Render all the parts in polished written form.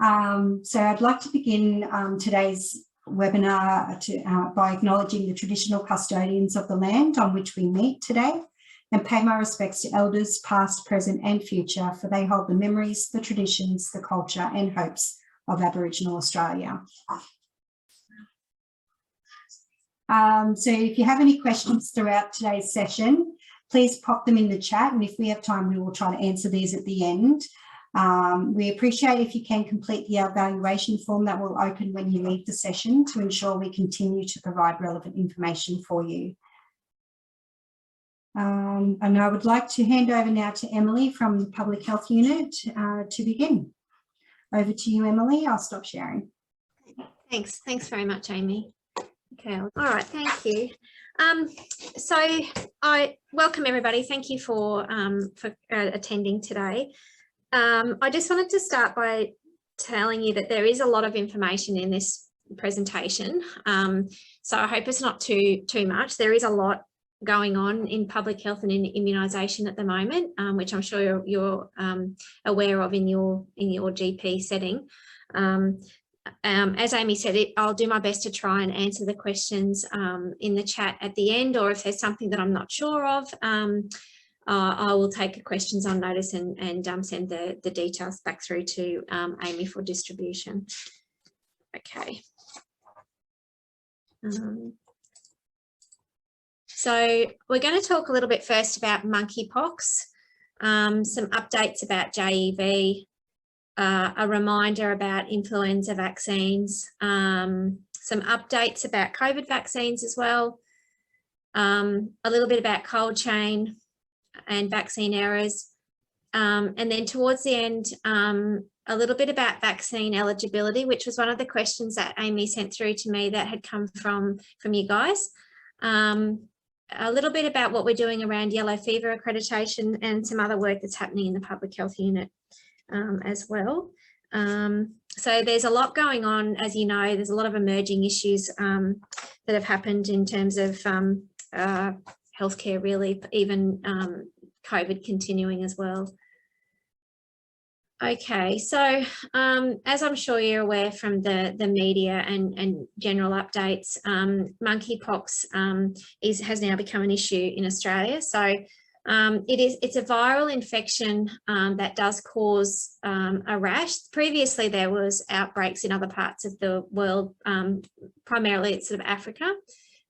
So I'd like to begin today's webinar by acknowledging the traditional custodians of the land on which we meet today and pay my respects to elders past, present and future, for they hold the memories, the traditions, the culture and hopes of Aboriginal Australia. So if you have any questions throughout today's session, please pop them in the chat, and if we have time, we will try to answer these at the end. We appreciate if you can complete the evaluation form that will open when you leave the session to ensure we continue to provide relevant information for you. And I would like to hand over now to Emily from the Public Health Unit to begin. Over to you, Emily. I'll stop sharing. Thanks very much, Amy. Okay, all right, thank you. So I welcome everybody. Thank you for attending today. I just wanted to start by telling you that there is a lot of information in this presentation. So I hope it's not too much. There is a lot going on in public health and in immunisation at the moment, which I'm sure you're aware of in your GP setting. As Amy said, I'll do my best to try and answer the questions in the chat at the end, or if there's something that I'm not sure of, I will take the questions on notice and send the details back through to Amy for distribution. Okay. So we're going to talk a little bit first about monkeypox, some updates about JEV, a reminder about influenza vaccines, some updates about COVID vaccines as well, a little bit about cold chain and vaccine errors, and then towards the end, a little bit about vaccine eligibility, which was one of the questions that Amy sent through to me that had come from you guys. A little bit about what we're doing around yellow fever accreditation and some other work that's happening in the Public Health Unit as well. So there's a lot going on, as you know. There's a lot of emerging issues that have happened in terms of healthcare, really, even COVID continuing as well. Okay, so as I'm sure you're aware from the media and general updates, monkeypox has now become an issue in Australia. So it's a viral infection that does cause a rash. Previously, there was outbreaks in other parts of the world, primarily it's sort of Africa,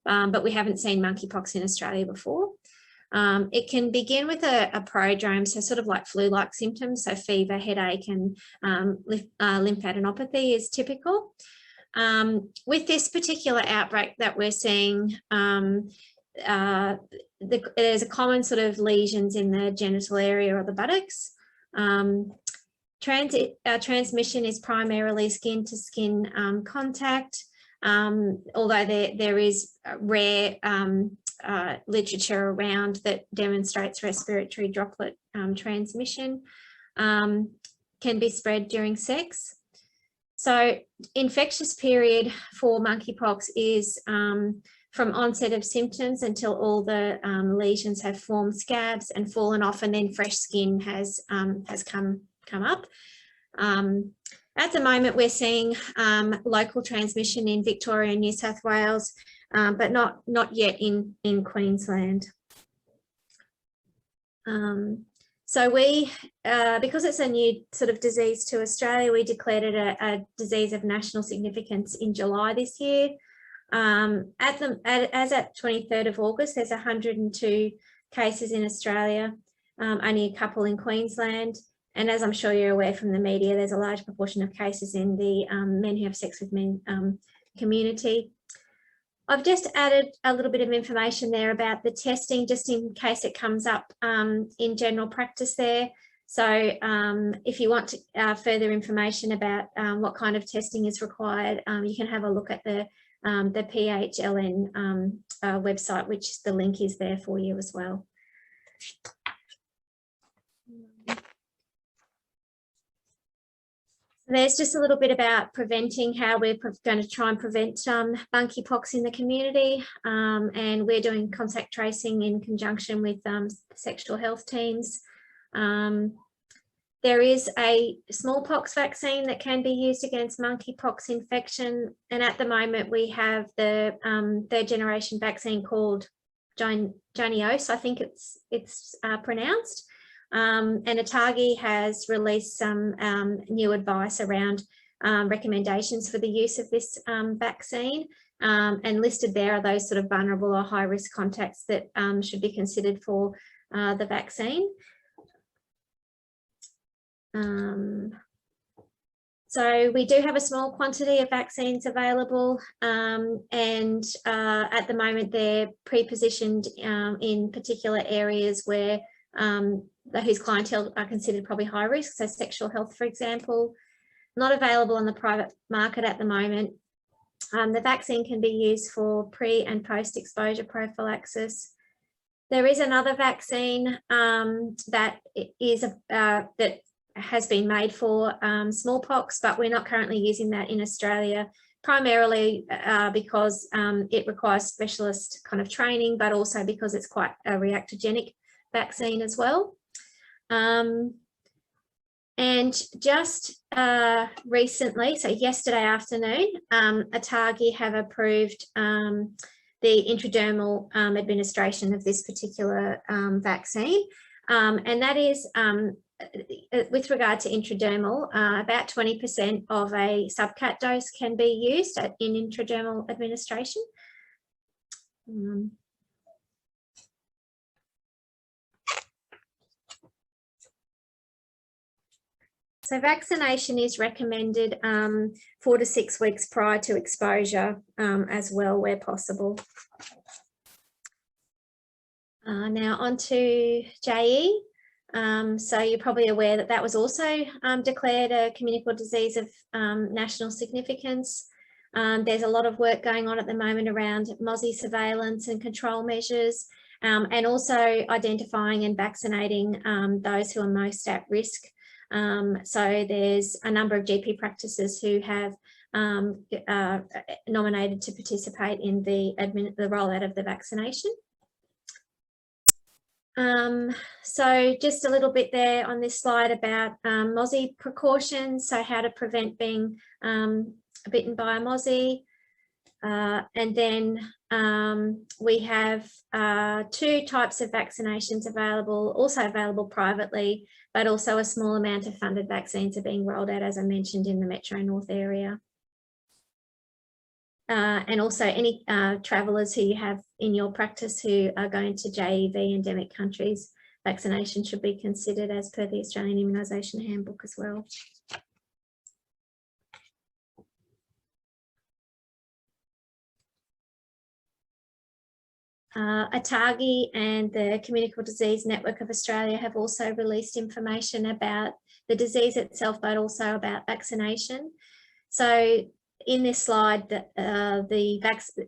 but we haven't seen monkeypox in Australia before. It can begin with a prodrome, so sort of like flu-like symptoms, so fever, headache and lymphadenopathy is typical. With this particular outbreak that we're seeing, there's a common sort of lesions in the genital area or the buttocks. Transmission is primarily skin-to-skin contact, although there is rare literature around that demonstrates respiratory droplet transmission, can be spread during sex. So infectious period for monkeypox is from onset of symptoms until all the lesions have formed scabs and fallen off, and then fresh skin has come up. At the moment, we're seeing local transmission in Victoria and New South Wales, but not yet in Queensland. So we, because it's a new sort of disease to Australia, we declared it a disease of national significance in July this year. As at 23rd of August, there's 102 cases in Australia, only a couple in Queensland. And as I'm sure you're aware from the media, there's a large proportion of cases in the men who have sex with men community. I've just added a little bit of information there about the testing, just in case it comes up in general practice there. So if you want further information about what kind of testing is required, you can have a look at the PHLN website, which the link is there for you as well. There's just a little bit about preventing, how we're going to try and prevent monkeypox in the community, and we're doing contact tracing in conjunction with sexual health teams. There is a smallpox vaccine that can be used against monkeypox infection, and at the moment we have the third generation vaccine called Jynneos, I think it's pronounced. And ATAGI has released some new advice around recommendations for the use of this vaccine, and listed there are those sort of vulnerable or high risk contacts that should be considered for the vaccine. So we do have a small quantity of vaccines available, and at the moment they're pre-positioned in particular areas where whose clientele are considered probably high risk, so sexual health, for example. Not available on the private market at the moment. The vaccine can be used for pre and post exposure prophylaxis. There is another vaccine that has been made for smallpox, but we're not currently using that in Australia, primarily because it requires specialist kind of training, but also because it's quite a reactogenic vaccine as well. And just recently, so yesterday afternoon, ATAGI have approved the intradermal administration of this particular vaccine, and that is with regard to intradermal, about 20% of a subcat dose can be used in intradermal administration. So vaccination is recommended 4 to 6 weeks prior to exposure as well, where possible. Now on to JE. So you're probably aware that that was also declared a communicable disease of national significance. There's a lot of work going on at the moment around mozzie surveillance and control measures, and also identifying and vaccinating those who are most at risk. So there's a number of GP practices who have nominated to participate in the rollout of the vaccination. So just a little bit there on this slide about mozzie precautions, so how to prevent being bitten by a mozzie. And then we have 2 types of vaccinations available, also available privately, but also a small amount of funded vaccines are being rolled out, as I mentioned, in the Metro North area. And also any travellers who you have in your practice who are going to JEV endemic countries, vaccination should be considered as per the Australian Immunisation Handbook as well. ATAGI and the Communicable Disease Network of Australia have also released information about the disease itself, but also about vaccination. So in this slide,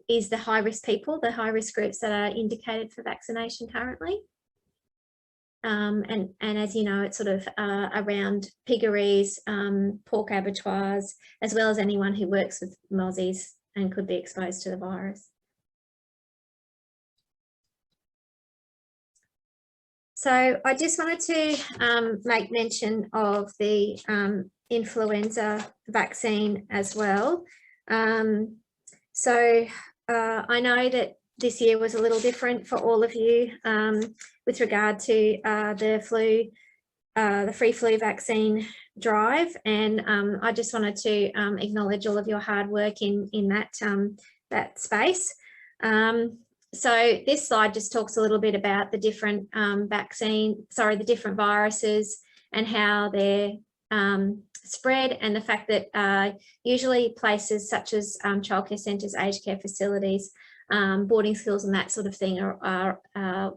is the high-risk people, the high-risk groups that are indicated for vaccination currently. And as you know, it's sort of around piggeries, pork abattoirs, as well as anyone who works with mozzies and could be exposed to the virus. So I just wanted to make mention of the influenza vaccine as well. So I know that this year was a little different for all of you with regard to the free flu vaccine drive, and I just wanted to acknowledge all of your hard work in that space. So this slide just talks a little bit about the different the different viruses and how they're spread, and the fact that usually places such as childcare centres, aged care facilities, boarding schools and that sort of thing are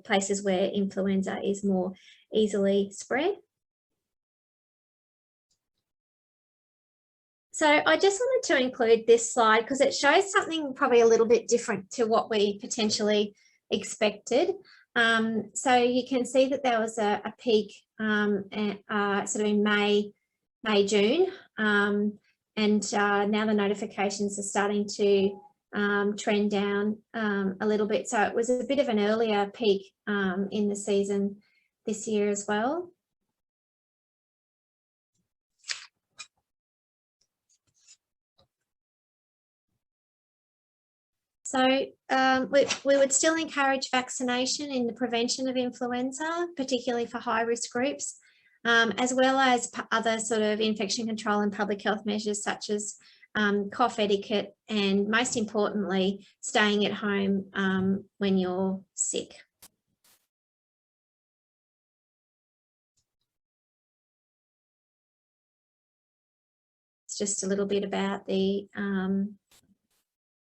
places where influenza is more easily spread. So I just wanted to include this slide because it shows something probably a little bit different to what we potentially expected. So you can see that there was a peak sort of in May, June, and now the notifications are starting to trend down a little bit. So it was a bit of an earlier peak in the season this year as well. So we would still encourage vaccination in the prevention of influenza, particularly for high-risk groups, as well as other sort of infection control and public health measures such as cough etiquette, and most importantly, staying at home when you're sick. It's just a little bit about the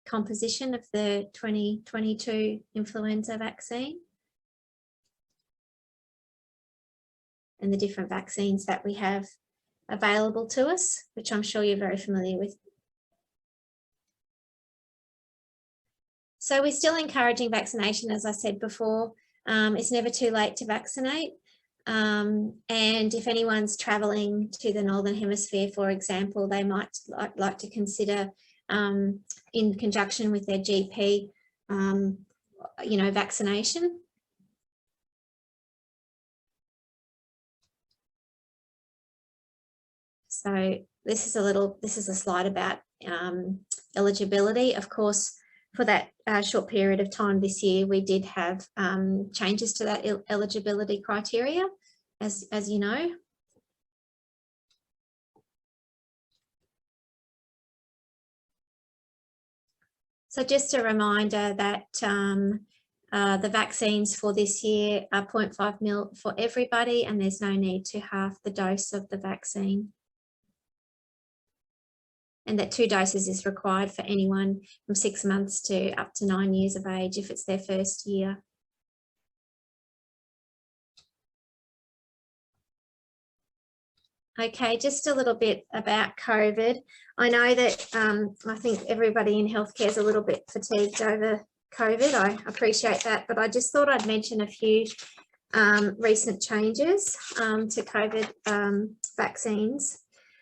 composition of the 2022 influenza vaccine and the different vaccines that we have available to us, which I'm sure you're very familiar with. So we're still encouraging vaccination, as I said before. It's never too late to vaccinate. And if anyone's travelling to the Northern Hemisphere, for example, they might like to consider, in conjunction with their GP, you know, vaccination. So this is a slide about eligibility. Of course, for that short period of time this year, we did have changes to that eligibility criteria, as you know. So just a reminder that the vaccines for this year are 0.5 ml for everybody, and there's no need to halve the dose of the vaccine. And that 2 doses is required for anyone from 6 months to up to 9 years of age if it's their first year. Okay, just a little bit about COVID. I know that I think everybody in healthcare is a little bit fatigued over COVID. I appreciate that, but I just thought I'd mention a few recent changes to COVID vaccines.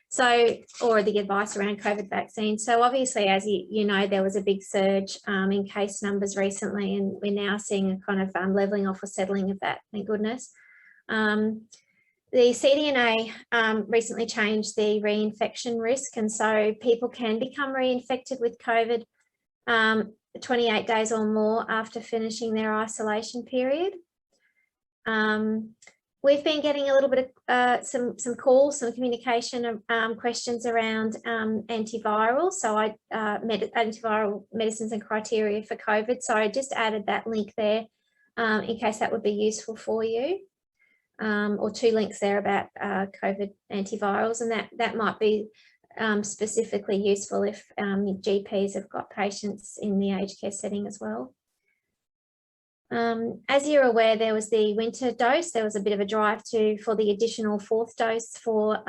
So, or the advice around COVID vaccines. So obviously, as you know, there was a big surge in case numbers recently, and we're now seeing a kind of levelling off or settling of that, thank goodness. The CDNA recently changed the reinfection risk, and so people can become reinfected with COVID 28 days or more after finishing their isolation period. We've been getting a little bit of some calls, some communication questions around antiviral. So antiviral medicines and criteria for COVID. So I just added that link there in case that would be useful for you. Or 2 links there about COVID antivirals, and that might be specifically useful if GPs have got patients in the aged care setting as well. As you're aware, there was the winter dose. There was a bit of a drive for the additional 4th dose for,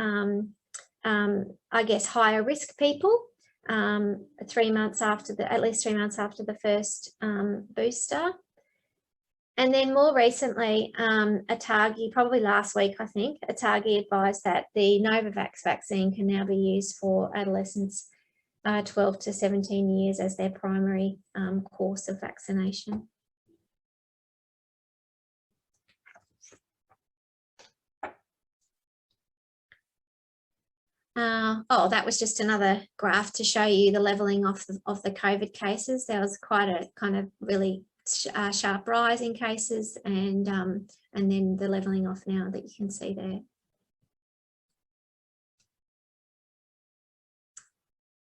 I guess, higher risk people, 3 months after at least 3 months after the first booster. And then more recently, ATAGI, probably last week, I think, ATAGI advised that the Novavax vaccine can now be used for adolescents 12 to 17 years as their primary course of vaccination. Oh, that was just another graph to show you the levelling off of the COVID cases. There was quite a kind of really sharp rise in cases, and then the levelling off now that you can see there.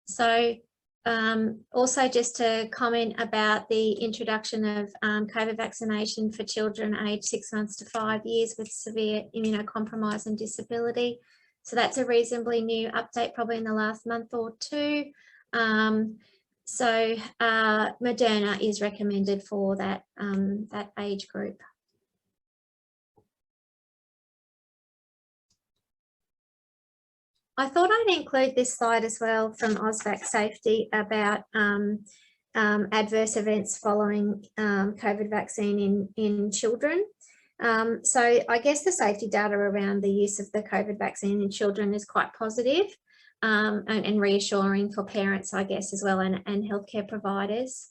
So also just to comment about the introduction of COVID vaccination for children aged 6 months to 5 years with severe immunocompromise and disability. So that's a reasonably new update, probably in the last month or 2. So Moderna is recommended for that, that age group. I thought I'd include this slide as well from AusVac Safety about adverse events following COVID vaccine in children. So I guess the safety data around the use of the COVID vaccine in children is quite positive. And reassuring for parents, I guess, as well, and healthcare providers.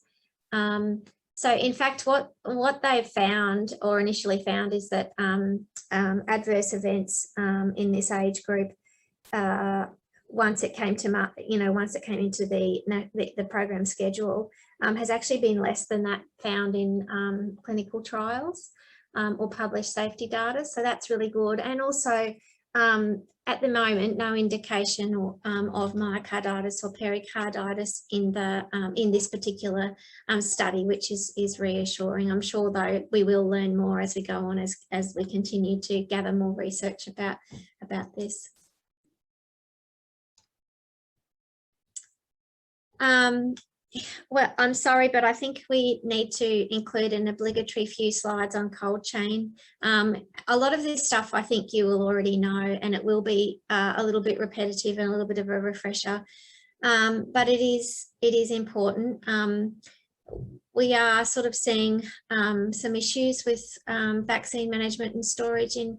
So in fact, what they've found, or initially found, is that adverse events in this age group, once it came to once it came into the program schedule, has actually been less than that found in clinical trials or published safety data. So that's really good. And also at the moment, no indication of myocarditis or pericarditis in this particular study, which is reassuring. I'm sure, though, we will learn more as we go on, as we continue to gather more research about this. Well, I'm sorry, but I think we need to include an obligatory few slides on cold chain. A lot of this stuff I think you will already know, and it will be a little bit repetitive and a little bit of a refresher, but it is important. We are sort of seeing some issues with vaccine management and storage in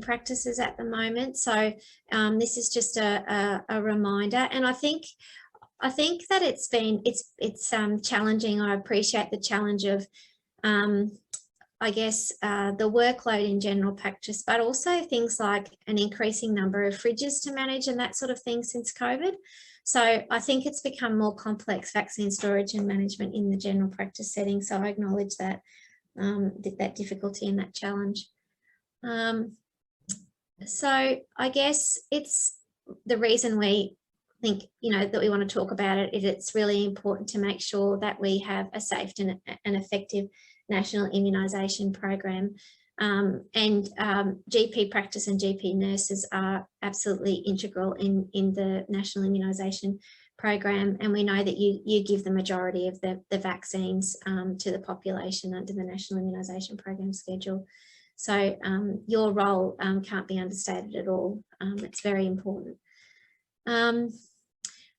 practices at the moment. So this is just a reminder, and I think that it's challenging. I appreciate the challenge of, I guess, the workload in general practice, but also things like an increasing number of fridges to manage and that sort of thing since COVID. So I think it's become more complex, vaccine storage and management in the general practice setting. So I acknowledge that, that difficulty and that challenge. So I guess it's the reason we think, that we want to talk about it. It's really important to make sure that we have a safe and effective national immunisation program. And GP practice and GP nurses are absolutely integral in the national immunisation program. And we know that you give the majority of the vaccines to the population under the national immunisation program schedule. So your role can't be understated at all. It's very important.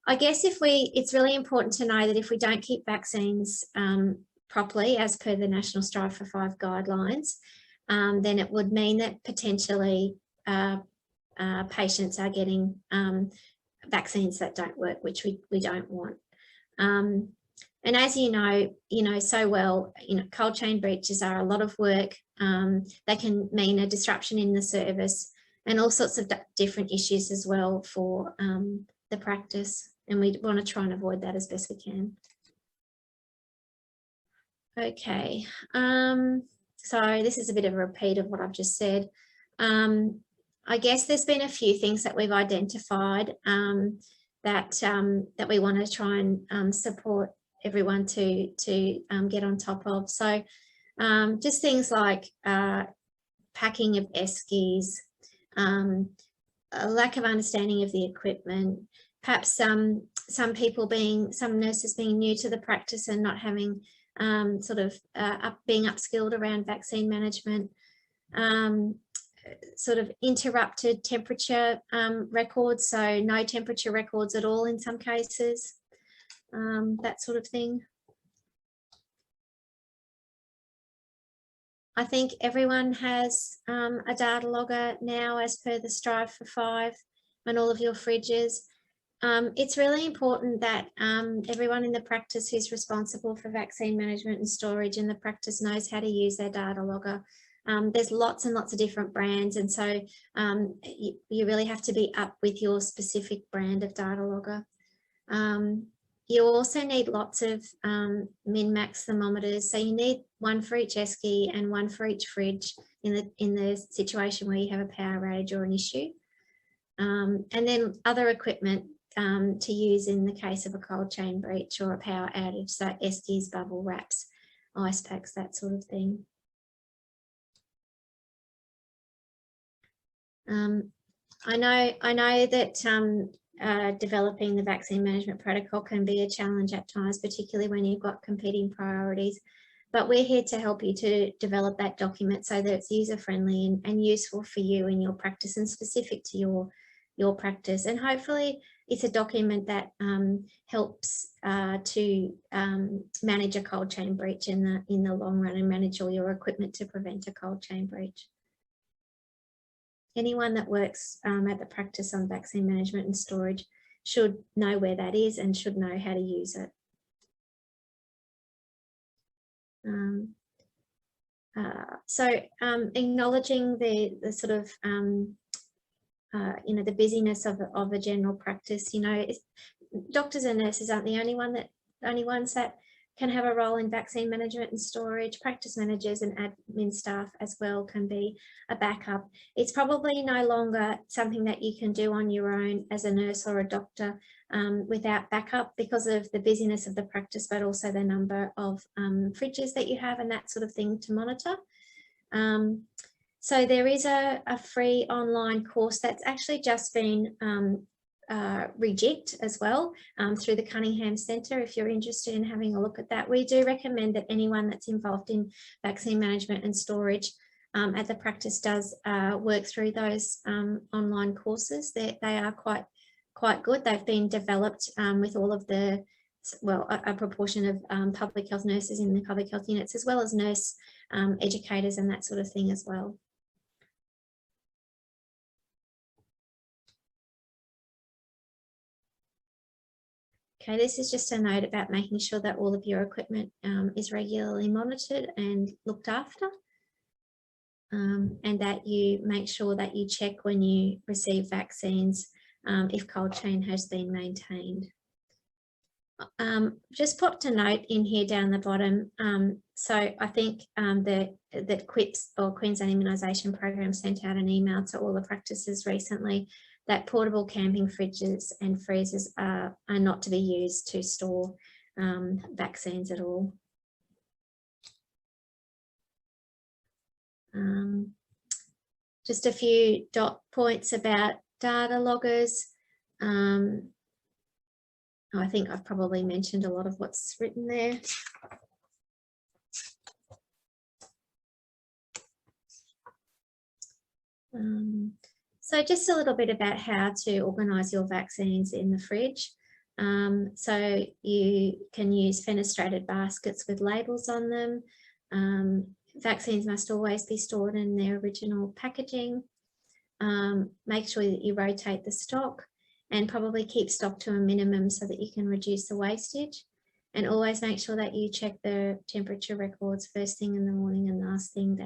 I guess it's really important to know that if we don't keep vaccines properly as per the National Strive for 5 guidelines, then it would mean that potentially patients are getting vaccines that don't work, which we don't want. And as you know so well, cold chain breaches are a lot of work. They can mean a disruption in the service and all sorts of different issues as well for the practice. And we want to try and avoid that as best we can. Okay, so this is a bit of a repeat of what I've just said. I guess there's been a few things that we've identified that we want to try and support everyone to get on top of. So just things like packing of ESCIs, a lack of understanding of the equipment, perhaps some nurses being new to the practice and not having being upskilled around vaccine management, sort of interrupted temperature records, so no temperature records at all in some cases, that sort of thing. I think everyone has a data logger now as per the Strive for 5 and all of your fridges. It's really important that everyone in the practice who's responsible for vaccine management and storage in the practice knows how to use their data logger. There's lots and lots of different brands, and so you really have to be up with your specific brand of data logger. You also need lots of min-max thermometers, so you need one for each ESCI and one for each fridge in the situation where you have a power outage or an issue. And then other equipment to use in the case of a cold chain breach or a power outage, so ESCIs, bubble wraps, ice packs, that sort of thing. I know that developing the vaccine management protocol can be a challenge at times, particularly when you've got competing priorities, but we're here to help you to develop that document so that it's user-friendly and useful for you in your practice and specific to your practice. And hopefully it's a document that helps to manage a cold chain breach in the long run and manage all your equipment to prevent a cold chain breach. Anyone that works at the practice on vaccine management and storage should know where that is and should know how to use it. Acknowledging the sort of the busyness of a general practice. Doctors and nurses aren't the only ones that can have a role in vaccine management and storage. Practice managers and admin staff as well can be a backup. It's probably no longer something that you can do on your own as a nurse or a doctor without backup because of the busyness of the practice, but also the number of fridges that you have and that sort of thing to monitor. So there is a free online course that's actually just been rejigged as well through the Cunningham Centre. If you're interested in having a look at that, we do recommend that anyone that's involved in vaccine management and storage at the practice does work through those online courses. They are quite good. They've been developed with all of the, well, a proportion of public health nurses in the public health units, as well as nurse educators and that sort of thing as well. Okay, this is just a note about making sure that all of your equipment is regularly monitored and looked after, and that you make sure that you check when you receive vaccines if cold chain has been maintained. Just popped a note in here down the bottom. So I think that QHIP, or Queensland Immunisation Program, sent out an email to all the practices recently that portable camping fridges and freezers are not to be used to store vaccines at all. Just a few dot points about data loggers. I think I've probably mentioned a lot of what's written there. So just a little bit about how to organise your vaccines in the fridge. So you can use fenestrated baskets with labels on them. Vaccines must always be stored in their original packaging. Make sure that you rotate the stock and probably keep stock to a minimum so that you can reduce the wastage. And always make sure that you check the temperature records first thing in the morning and last thing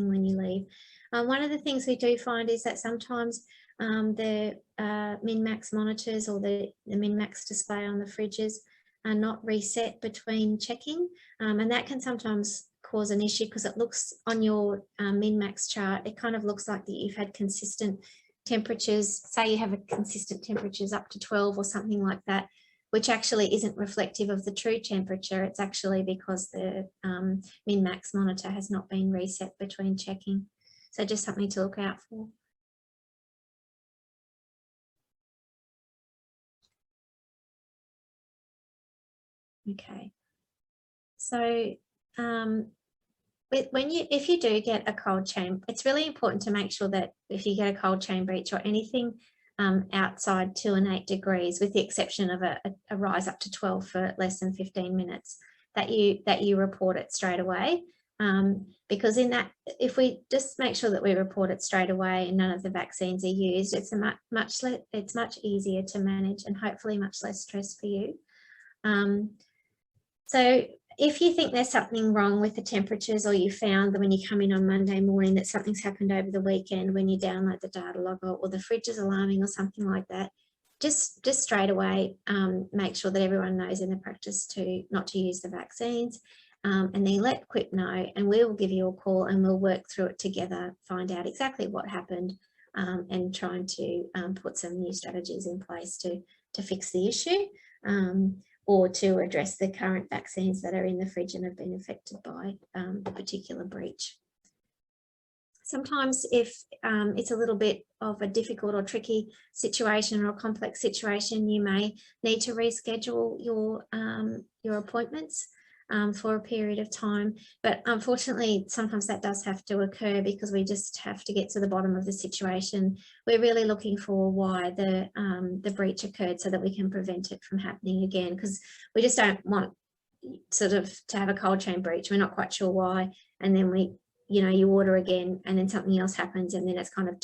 when you leave. One of the things we do find is that sometimes the min-max monitors or the min-max display on the fridges are not reset between checking, and that can sometimes cause an issue because it looks on your min-max chart, it kind of looks like that you've had consistent temperatures. Say you have a consistent temperatures up to 12 or something like that, which actually isn't reflective of the true temperature. It's actually because the min-max monitor has not been reset between checking. So just something to look out for. Okay. So if you do get a cold chain, it's really important to make sure that if you get a cold chain breach or anything outside 2 and 8 degrees, with the exception of a rise up to 12 for less than 15 minutes, that you report it straight away. Because in that, if we just make sure that we report it straight away and none of the vaccines are used, it's much easier to manage and hopefully much less stress for you. So if you think there's something wrong with the temperatures, or you found that when you come in on Monday morning that something's happened over the weekend when you download the data logger, or the fridge is alarming or something like that, just straight away make sure that everyone knows in the practice not to use the vaccines, and then let QHIP know, and we will give you a call and we'll work through it together, find out exactly what happened, and trying to put some new strategies in place to fix the issue, or to address the current vaccines that are in the fridge and have been affected by the particular breach. Sometimes if it's a little bit of a difficult or tricky situation or a complex situation, you may need to reschedule your appointments for a period of time. But unfortunately, sometimes that does have to occur because we just have to get to the bottom of the situation. We're really looking for why the breach occurred so that we can prevent it from happening again, because we just don't want sort of to have a cold chain breach. We're not quite sure why, and then you order again and then something else happens, and then it's kind of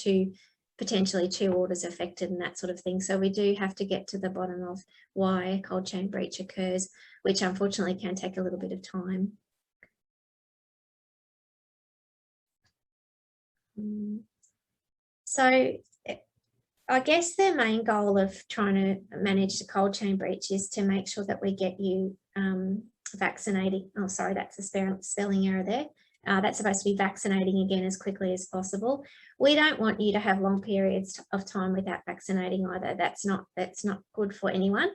potentially two orders affected and that sort of thing. So we do have to get to the bottom of why a cold chain breach occurs, which unfortunately can take a little bit of time. So I guess the main goal of trying to manage the cold chain breach is to make sure that we get you vaccinating. Oh, sorry, that's a spelling error there. That's supposed to be vaccinating again as quickly as possible. We don't want you to have long periods of time without vaccinating either. That's not good for anyone.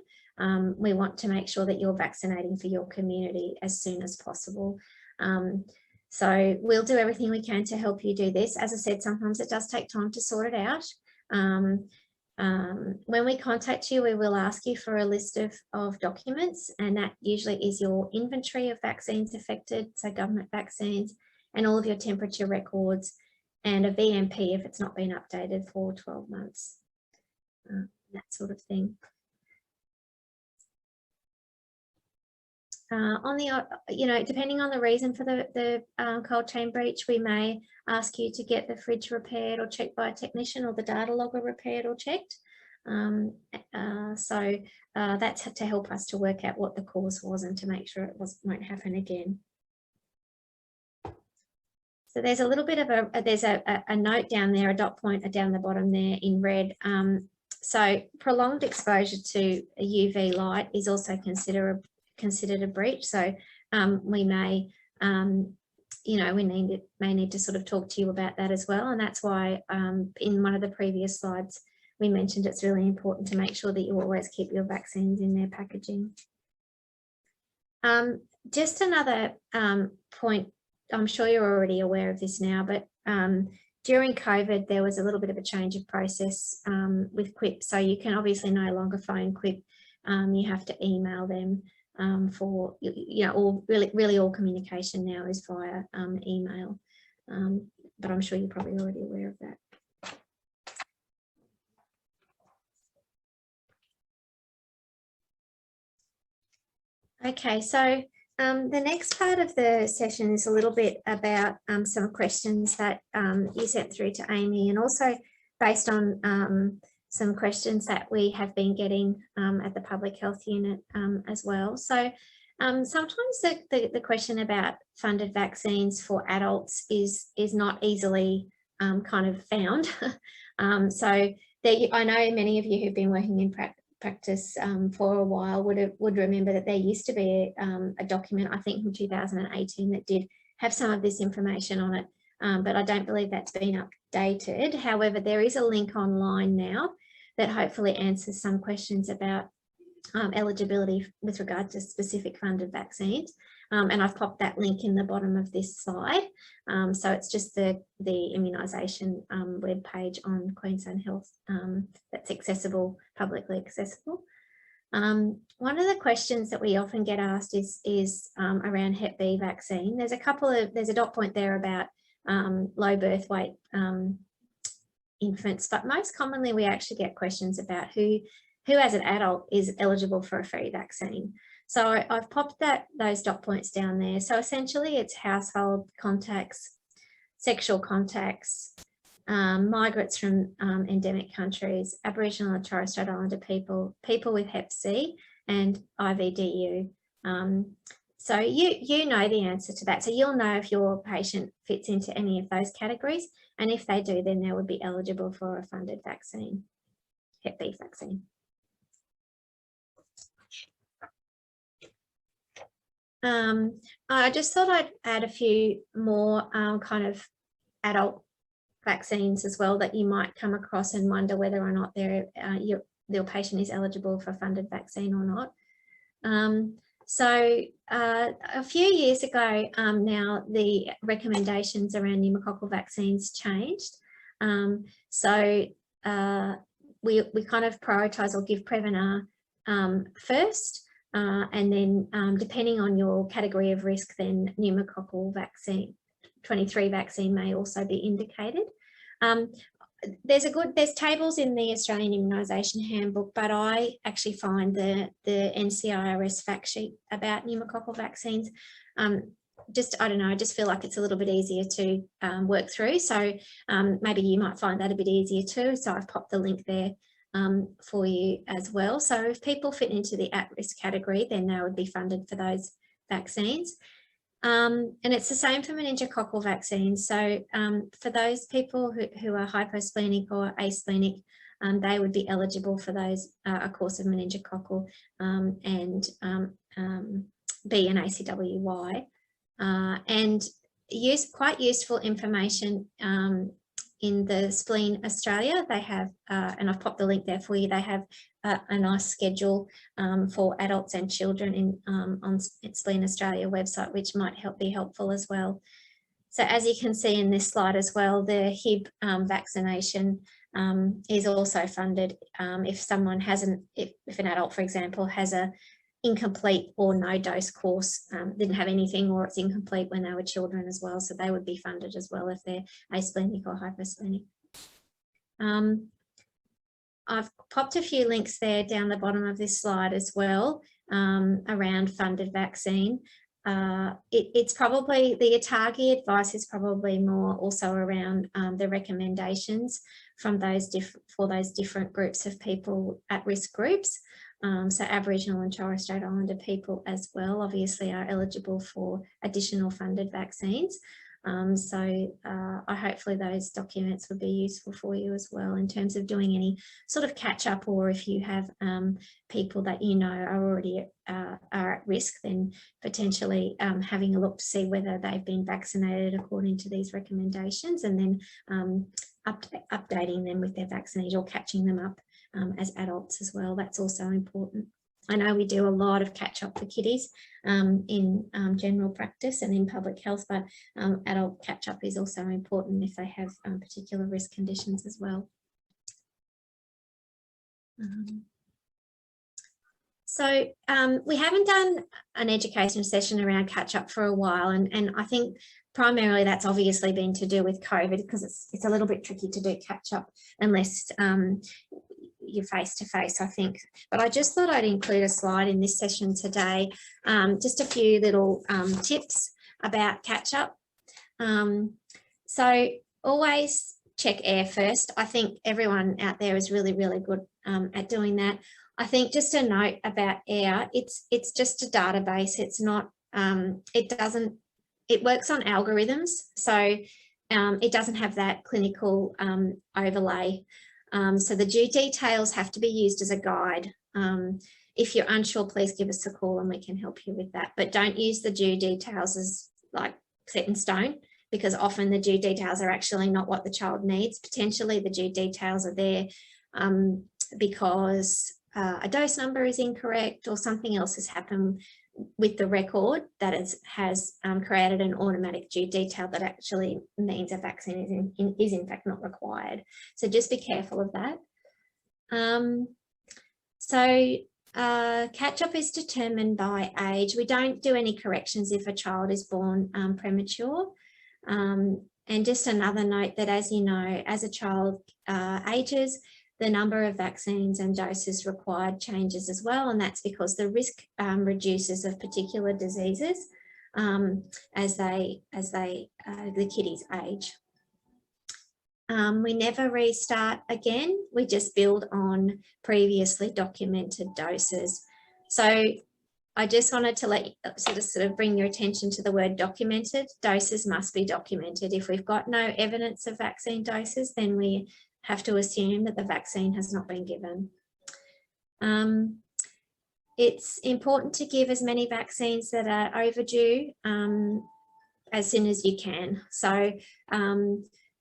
We want to make sure that you're vaccinating for your community as soon as possible. So we'll do everything we can to help you do this. As I said, sometimes it does take time to sort it out. When we contact you, we will ask you for a list of documents, and that usually is your inventory of vaccines affected, so government vaccines, and all of your temperature records, and a VMP if it's not been updated for 12 months, that sort of thing. On the, depending on the reason for the cold chain breach, we may ask you to get the fridge repaired or checked by a technician, or the data logger repaired or checked. That's to help us to work out what the cause was and to make sure it won't happen again. So there's a little bit of a note down there, a dot point down the bottom there in red. So prolonged exposure to UV light is also considered a breach. So we may, may need to sort of talk to you about that as well. And that's why in one of the previous slides, we mentioned it's really important to make sure that you always keep your vaccines in their packaging. Just another point, I'm sure you're already aware of this now, but during COVID, there was a little bit of a change of process with QHIP. So you can obviously no longer phone QHIP. You have to email them for, all really all communication now is via email. But I'm sure you're probably already aware of that. Okay, so the next part of the session is a little bit about some questions that you sent through to Amy, and also based on some questions that we have been getting at the Public Health Unit as well. So sometimes the question about funded vaccines for adults is not easily kind of found. So I know many of you who've been working in practice for a while would remember that there used to be a document, I think from 2018, that did have some of this information on it, but I don't believe that's been updated. However, there is a link online now that hopefully answers some questions about eligibility with regard to specific funded vaccines. And I've popped that link in the bottom of this slide. So it's just the immunisation webpage on Queensland Health that's accessible, publicly accessible. One of the questions that we often get asked is around Hep B vaccine. There's a dot point there about low birth weight infants, but most commonly we actually get questions about who as an adult is eligible for a free vaccine. So I've popped those dot points down there. So essentially it's household contacts, sexual contacts, migrants from endemic countries, Aboriginal and Torres Strait Islander people with Hep C and IVDU. So you know the answer to that. So you'll know if your patient fits into any of those categories, and if they do, then they would be eligible for a funded vaccine, Hep B vaccine. I just thought I'd add a few more kind of adult vaccines as well that you might come across and wonder whether or not your patient is eligible for a funded vaccine or not. So a few years ago now, the recommendations around pneumococcal vaccines changed. So we kind of prioritise or give Prevnar first. And then depending on your category of risk, then pneumococcal vaccine, 23 vaccine may also be indicated. There's tables in the Australian Immunisation Handbook, but I actually find the NCIRS fact sheet about pneumococcal vaccines, I don't know, I just feel like it's a little bit easier to work through. So maybe you might find that a bit easier too. So I've popped the link there for you as well. So if people fit into the at-risk category, then they would be funded for those vaccines. And it's the same for meningococcal vaccines. So for those people who are hyposplenic or asplenic, they would be eligible for those, a course of meningococcal and B and ACWY, and quite useful information in the Spleen Australia. They have, and I've popped the link there for you, they have a nice schedule for adults and children on Spleen Australia website, which might be helpful as well. So as you can see in this slide as well, the HIB vaccination is also funded if someone hasn't, if an adult, for example, has a incomplete or no dose course, didn't have anything, or it's incomplete when they were children as well. So they would be funded as well if they're asplenic or hyposplenic. I've popped a few links there down the bottom of this slide as well around funded vaccine. It's probably, the ATAGI advice is probably more also around the recommendations from for those different groups of people, at-risk groups. So Aboriginal and Torres Strait Islander people as well, obviously, are eligible for additional funded vaccines. Hopefully those documents would be useful for you as well in terms of doing any sort of catch up, or if you have people that you know are already are at risk, then potentially having a look to see whether they've been vaccinated according to these recommendations, and then updating them with their vaccination or catching them up as adults as well. That's also important. I know we do a lot of catch up for kiddies in general practice and in public health, but adult catch up is also important if they have particular risk conditions as well. We haven't done an education session around catch up for a while, and I think primarily that's obviously been to do with COVID, because it's a little bit tricky to do catch up unless you're face to face, I think. But I just thought I'd include a slide in this session today, just a few little tips about catch up. So always check air first. I think everyone out there is really, really good at doing that. I think just a note about air, it's just a database. It's not, it works on algorithms. So it doesn't have that clinical overlay. So the due details have to be used as a guide. If you're unsure, please give us a call and we can help you with that. But don't use the due details as like set in stone, because often the due details are actually not what the child needs. Potentially the due details are there because a dose number is incorrect, or something else has happened with the record that has created an automatic due detail that actually means a vaccine is in fact not required. So just be careful of that. Catch up is determined by age. We don't do any corrections if a child is born premature. And just another note that, as you know, as a child ages, the number of vaccines and doses required changes as well, and that's because the risk reduces of particular diseases as the kiddies age. We never restart again. We just build on previously documented doses. So I just wanted to sort of bring your attention to the word documented. Doses must be documented. If we've got no evidence of vaccine doses, then we have to assume that the vaccine has not been given. It's important to give as many vaccines that are overdue as soon as you can. So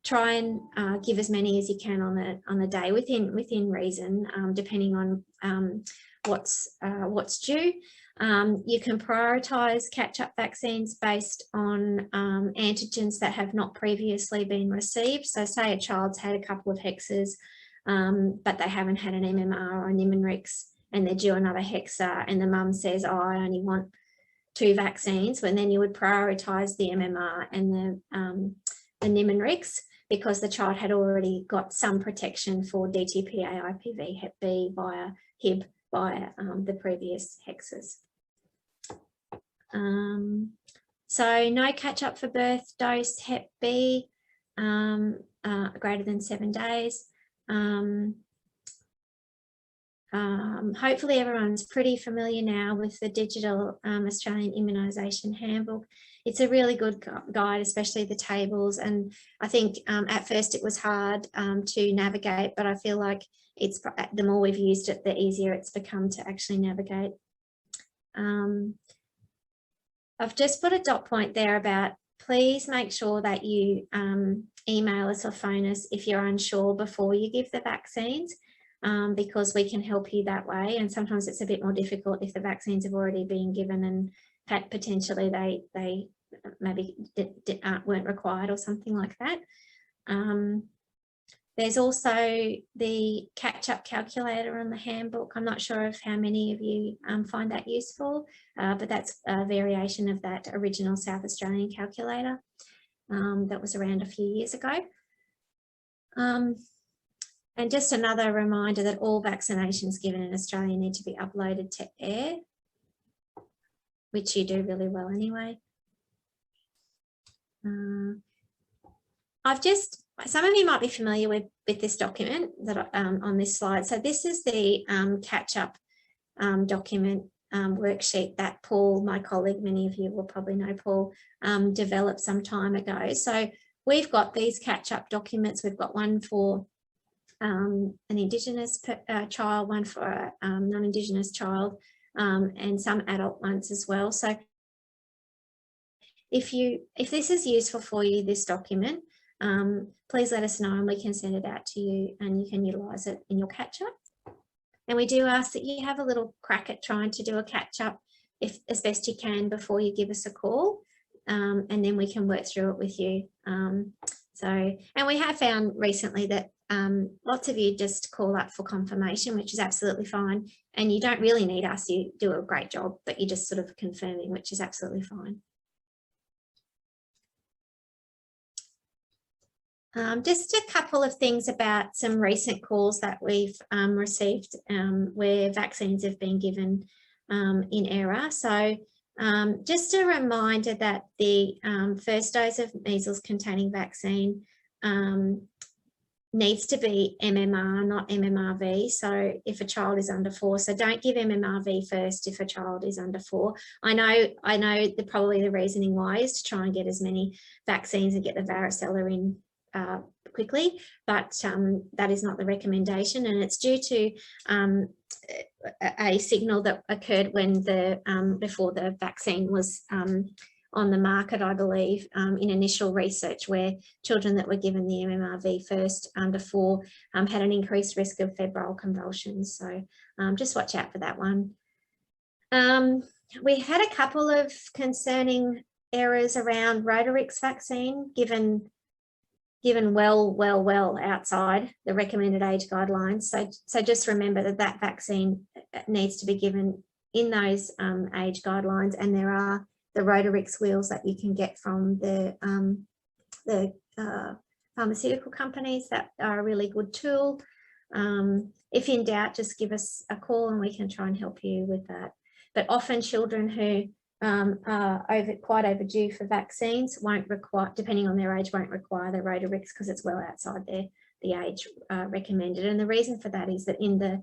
try and give as many as you can on the day within reason, depending on what's due. You can prioritise catch-up vaccines based on antigens that have not previously been received. So say a child's had a couple of hexas, but they haven't had an MMR or an Immunrix, and they're due another hexa, and the mum says, oh, I only want 2 vaccines, well, then you would prioritise the MMR and the Immunrix, because the child had already got some protection for DTPA, IPV, Hep B via HIB via the previous hexas. So no catch up for birth dose Hep B greater than 7 days. Hopefully everyone's pretty familiar now with the digital Australian Immunisation Handbook. It's a really good guide, especially the tables, and I think at first it was hard to navigate, but I feel like the more we've used it, the easier it's become to actually navigate. I've just put a dot point there about please make sure that you email us or phone us if you're unsure before you give the vaccines, because we can help you that way. And sometimes it's a bit more difficult if the vaccines have already been given and potentially they maybe weren't required or something like that. There's also the catch-up calculator on the handbook. I'm not sure of how many of you find that useful, but that's a variation of that original South Australian calculator that was around a few years ago. And just another reminder that all vaccinations given in Australia need to be uploaded to AIR, which you do really well anyway. Some of you might be familiar with this document that on this slide. So this is the catch-up document worksheet that Paul, my colleague, many of you will probably know Paul, developed some time ago. So we've got these catch-up documents. We've got one for an Indigenous child, one for a non-Indigenous child, and some adult ones as well. So if this is useful for you, this document, please let us know and we can send it out to you and you can utilise it in your catch-up. And we do ask that you have a little crack at trying to do a catch-up as best you can before you give us a call, and then we can work through it with you. And we have found recently that lots of you just call up for confirmation, which is absolutely fine. And you don't really need us, you do a great job, but you're just sort of confirming, which is absolutely fine. Just a couple of things about some recent calls that we've received where vaccines have been given in error. So just a reminder that the first dose of measles containing vaccine needs to be MMR, not MMRV. So if a child is under 4, so don't give MMRV first if a child is under 4. I know probably the reasoning why is to try and get as many vaccines and get the varicella in quickly, but that is not the recommendation, and it's due to a signal that occurred when before the vaccine was on the market, I believe, in initial research, where children that were given the MMRV first under 4 had an increased risk of febrile convulsions. So just watch out for that one. We had a couple of concerning errors around Rotarix vaccine given well outside the recommended age guidelines. So just remember that vaccine needs to be given in those age guidelines, and there are the Rotarix wheels that you can get from the pharmaceutical companies that are a really good tool. If in doubt, just give us a call and we can try and help you with that. But often children who are quite overdue for vaccines won't require, depending on their age, won't require the Rotarix because it's well outside the age recommended. And the reason for that is that in the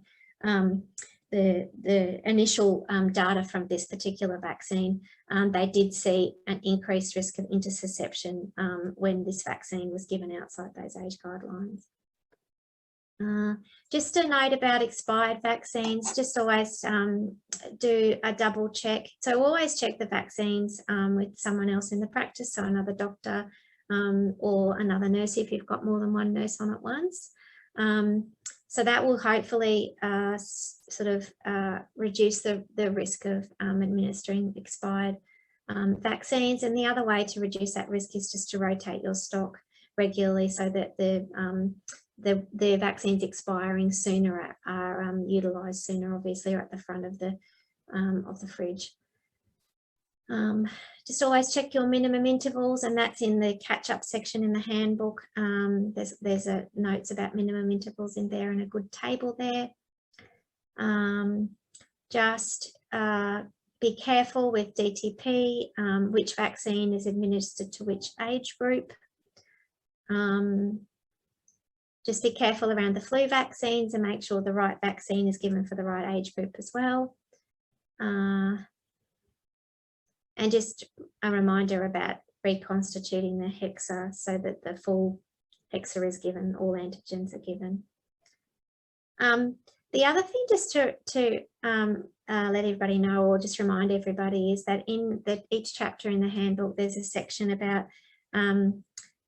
initial data from this particular vaccine, they did see an increased risk of interception when this vaccine was given outside those age guidelines. Just a note about expired vaccines, just always do a double check. So always check the vaccines with someone else in the practice, so another doctor or another nurse if you've got more than one nurse on at once. So that will hopefully reduce the risk of administering expired vaccines. And the other way to reduce that risk is just to rotate your stock regularly so that the vaccines expiring sooner are utilised sooner, obviously, or at the front of the fridge. Just always check your minimum intervals, and that's in the catch-up section in the handbook. There's notes about minimum intervals in there and a good table there. Just be careful with DTP, which vaccine is administered to which age group. Just be careful around the flu vaccines and make sure the right vaccine is given for the right age group as well. And just a reminder about reconstituting the hexa so that the full hexa is given, all antigens are given. The other thing just to let everybody know, or just remind everybody, is that in each chapter in the handbook, there's a section about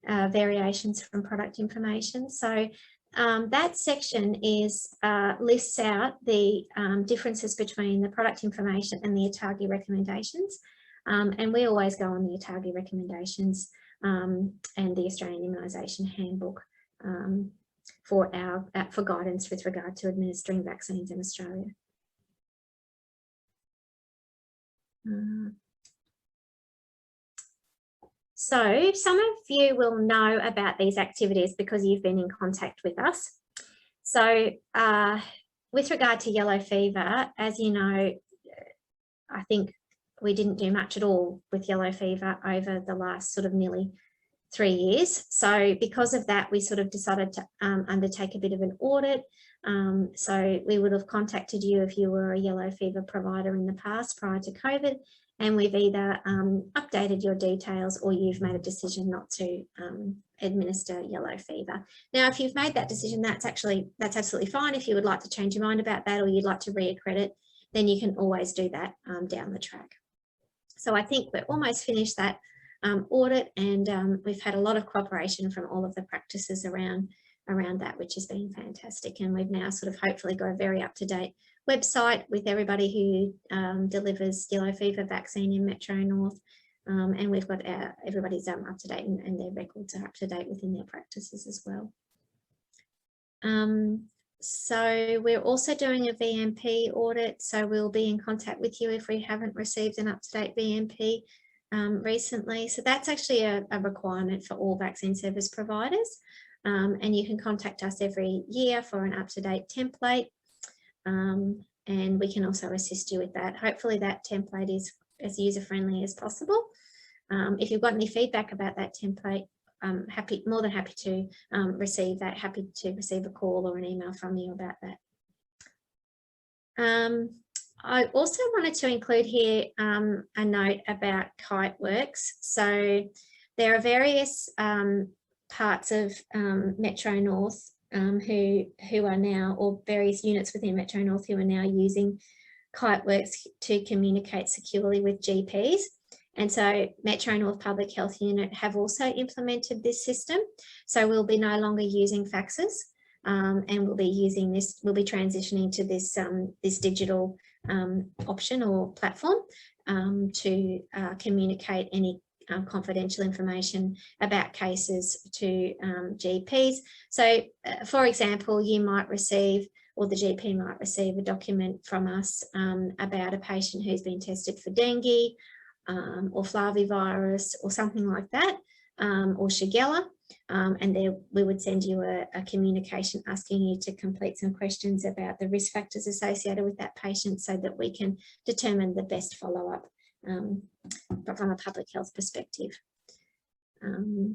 variations from product information. So that section lists out the differences between the product information and the ATAGI recommendations. And we always go on the ATAGI recommendations and the Australian Immunisation Handbook for guidance with regard to administering vaccines in Australia. So some of you will know about these activities because you've been in contact with us. So with regard to yellow fever, as you know, I think we didn't do much at all with yellow fever over the last sort of nearly 3 years. So because of that, we sort of decided to undertake a bit of an audit. So we would have contacted you if you were a yellow fever provider in the past prior to COVID, and we've either updated your details or you've made a decision not to administer yellow fever. Now, if you've made that decision, that's absolutely fine. If you would like to change your mind about that, or you'd like to reaccredit, then you can always do that down the track. So I think we're almost finished that audit, and we've had a lot of cooperation from all of the practices around that, which has been fantastic. And we've now sort of hopefully got a very up-to-date website with everybody who delivers yellow fever vaccine in Metro North, and we've got everybody's up-to-date, and their records are up-to-date within their practices as well. So we're also doing a VMP audit, so we'll be in contact with you if we haven't received an up-to-date VMP recently. So that's actually a requirement for all vaccine service providers, and you can contact us every year for an up-to-date template, and we can also assist you with that. Hopefully that template is as user-friendly as possible. If you've got any feedback about that template, more than happy to receive that, happy to receive a call or an email from you about that. I also wanted to include here a note about QHIP works. So there are various parts of Metro North who are now, or various units within Metro North who are now using QHIP works to communicate securely with GPs. And so Metro North Public Health Unit have also implemented this system. So we'll be no longer using faxes, and we'll be using this, we'll be transitioning to this, this digital option or platform to communicate any confidential information about cases to GPs. So for example, you might receive, or the GP might receive, a document from us about a patient who's been tested for dengue, or flavivirus or something like that, or Shigella, and there we would send you a communication asking you to complete some questions about the risk factors associated with that patient so that we can determine the best follow-up from a public health perspective.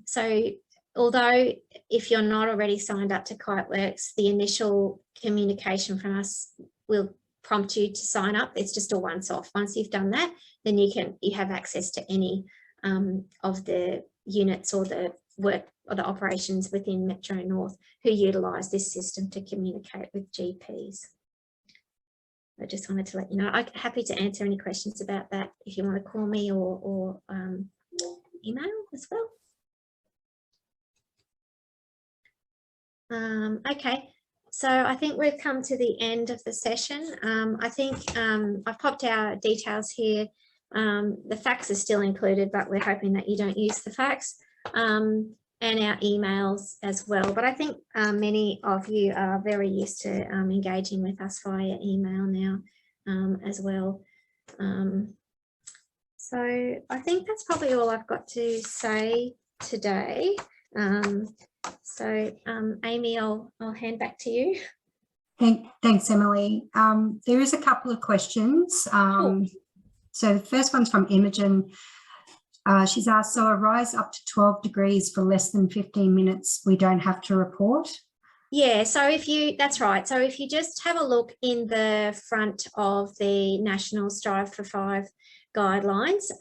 So although if you're not already signed up to QHIP Works, the initial communication from us will prompt you to sign up. It's just a once-off. Once you've done that, then you have access to any of the units or the work or the operations within Metro North who utilise this system to communicate with GPs. I just wanted to let you know. I'm happy to answer any questions about that if you want to call me or email as well. Okay. So I think we've come to the end of the session. I think I've popped our details here. The fax is still included, but we're hoping that you don't use the fax, and our emails as well. But I think many of you are very used to engaging with us via email now as well. So I think that's probably all I've got to say today. So Amy, I'll hand back to you. Thanks, Emily. There is a couple of questions. Cool. So the first one's from Imogen. She's asked, so a rise up to 12 degrees for less than 15 minutes, we don't have to report? Yeah, so that's right. So if you just have a look in the front of the National Strive for 5 guidelines,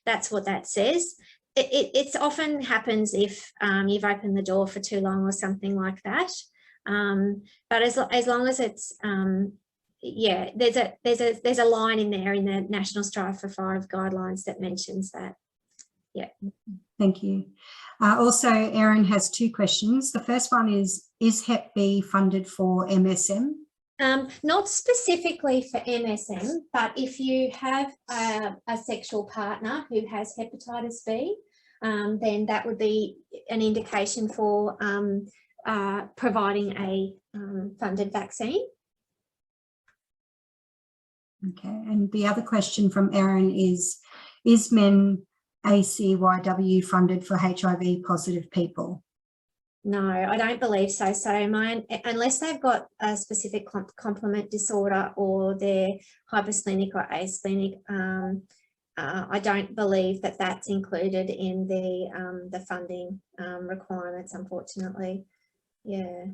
that's what that says. It often happens if you've opened the door for too long or something like that. But as long as it's, yeah, there's a line in there in the National Strive for 5 guidelines that mentions that. Yeah. Thank you. Also, Erin has 2 questions. The first one is Hep B funded for MSM? Not specifically for MSM, but if you have a sexual partner who has hepatitis B, then that would be an indication for providing a funded vaccine. Okay, and the other question from Erin is Men ACYW funded for HIV positive people? No, I don't believe so. So unless they've got a specific complement disorder or they're hypersplenic or asplenic, I don't believe that that's included in the funding requirements, unfortunately. Yeah.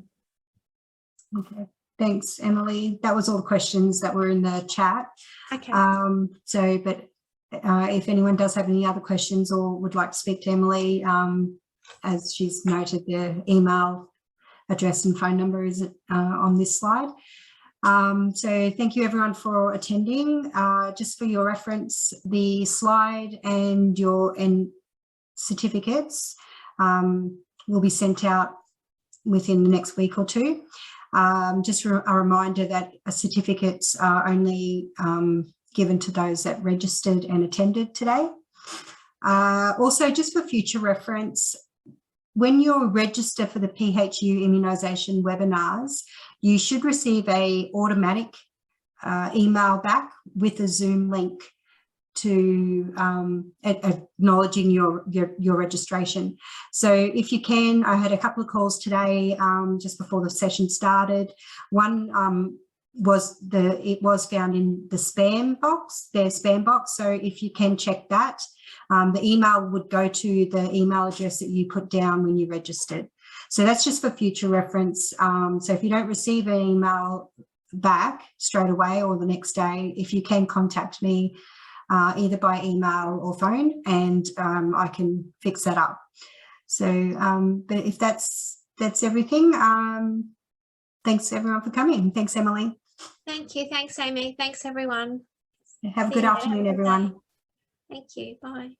Okay, thanks, Emily. That was all the questions that were in the chat. Okay. But if anyone does have any other questions or would like to speak to Emily, as she's noted, the email address and phone number is on this slide. So thank you everyone for attending. Just for your reference, the slide and your certificates will be sent out within the next week or 2. Just a reminder that certificates are only given to those that registered and attended today. Also, just for future reference, when you register for the PHU immunisation webinars, you should receive an automatic email back with a Zoom link to acknowledging your registration. So if you can, I had a couple of calls today just before the session started. One it was found in the spam box, their spam box. So if you can check that, the email would go to the email address that you put down when you registered. So that's just for future reference. So if you don't receive an email back straight away or the next day, if you can contact me either by email or phone, and I can fix that up. So, but if that's everything, thanks everyone for coming. Thanks, Emily. Thank you. Thanks, Amy. Thanks, everyone. Have a good afternoon, everyone. Thank you. Bye.